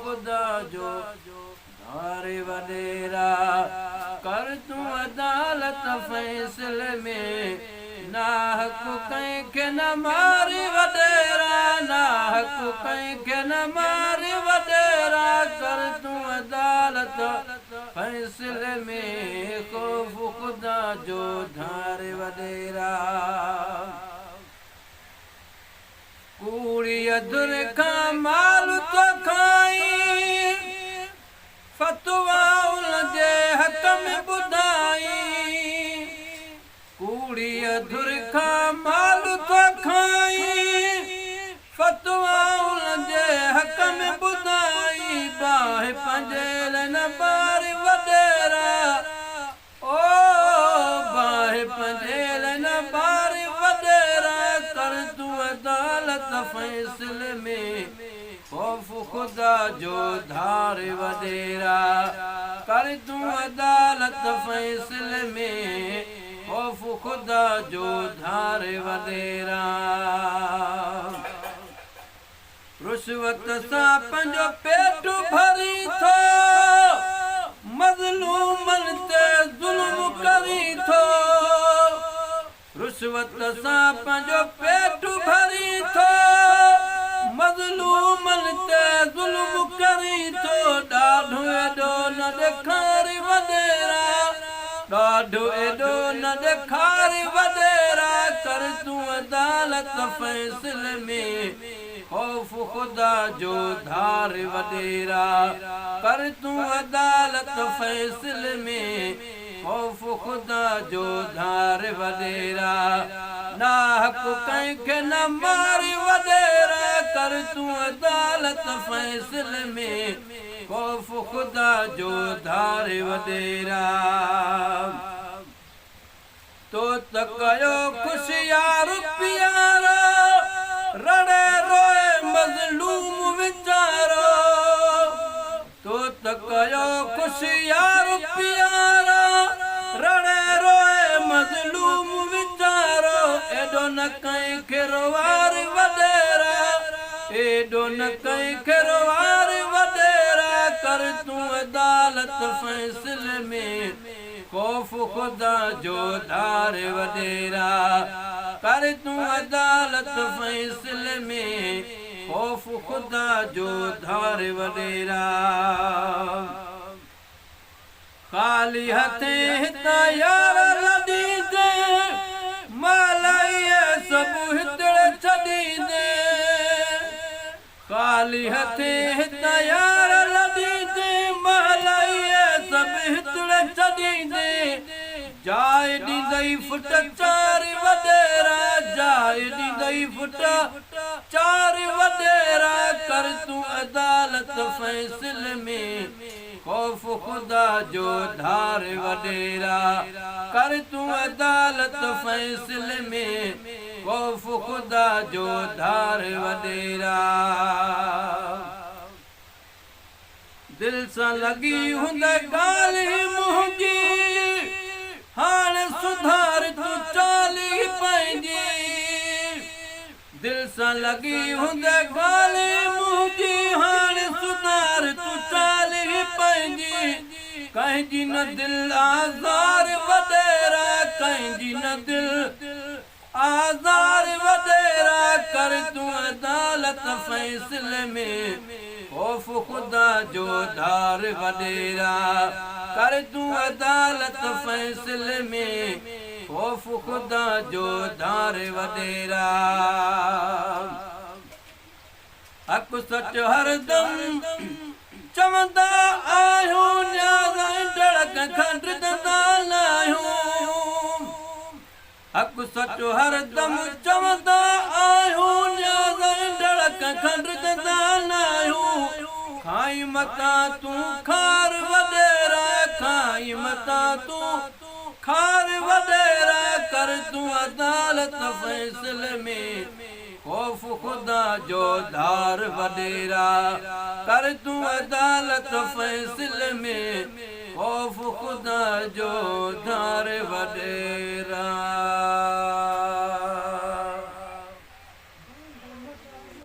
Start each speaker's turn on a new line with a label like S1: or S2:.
S1: खुदा जो धारे वडेरा कर तूं अदालत फैसले में ना हक कंहिंखे न मारी वडेरा ना हक कंहिंखे न मारी वडेरा कर तूं अदालत फैसले में खौफ खुदा जो धारे वडेरा कूड़ी अधुर खां माल तो खाई फतवा उनजे हक में ॿुधाई कूड़ी अधुर खां माल तो खाई फतवा उनजे हक में ॿुधाई बाहि पंहिंजे न ॿार वडेरा ओ बाहि पंहिंजे न ॿार वडेरा कर तूं अदालत फैसले में खौफ खुदा जो धारे वडेरा कर तूं अदालत फैसले में खौफ खुदा जो धारे वडेरा रुश्वत सां पंहिंजो पेट भरी थो मज़लूमनि ते ज़ुल्म करी थो रुश्वत सां पंहिंजो पेट भरी थो मज़लूमनि ते ज़ुल्म करी थो ॾाढो एॾो न ॾेखारी वडेरा ॾाढो एॾो न ॾेखारी वडेरा कर तूं अदालत फैसले में खौफ खुदा जो धारे वडेरा कर तूं अदालत फैसले में खौफ खुदा जो धारे वडेरा ना हक कंहिंखे न मारी वडेरा कर तूं अदालत फैसले में खौफ खुदा जो धारे वडेरा तो त कयो खुशियार प्यारा रड़े रोए मज़लूम वीचारो तो त कयो खुशियार प्यारा रड़े रोए मज़लूम वीचारो एॾो न कंहिंखे रोवार वडेरा एॾो न कंहिंखे रोवार वडेरा कर तूं अदालत फैसले में खौफ खुदा जो धारे वडेरा कर तूं अदालत फैसले में खौफ खुदा जो धारे वडेरा ख़ाली हथें हितां यार लॾी दे मालाईअ सभु हितड़ छॾी दे ख़ाली हथें हितां यार लॾी दे मालाईअ सभु हितड़ छॾी दे जाए ॾींदई फुट चारि वडेरा जाए ॾींदई फुट चारि वडेरा कर तूं अदालत फैसले में खौफ खुदा जो धारे वडेरा कर तूं अदालत फैसले में खौफ खुदा जो धारे वडेरा दिल सां लॻी हूंदे ॻाल्हि मुंहिंजी हाणे सुधार तूं चाली पंहिंजी दिल सां लॻी हूंदे ॻाल्हि मुंहिंजी हाणे सुधार तूं चाली पंहिंजी कंहिंजी न दिल आज़ार वडेरा कंहिंजी न दिल आज़ार वडेरा कर तूं अदालत फैसले में खौफ खुदा जो धार वडेरा कर तूं अदालत फैसले में खौफ खुदा जो धार वडेरा हक सच हरदम चवंदा आहियूं न्याज़ ढड़क खंडदा आहियूं हक सच हरदम चवंदा आहियूं न्याज़ ढड़क खंडदा आहियूं खाई मता तूं खार वडेरा खाई मता तूं खार वडेरा कर तूं अदालत फैसले में खौफ खुदा जो धार वडेरा कर तूं अदालत फैसले में खौफ खुदा जो धार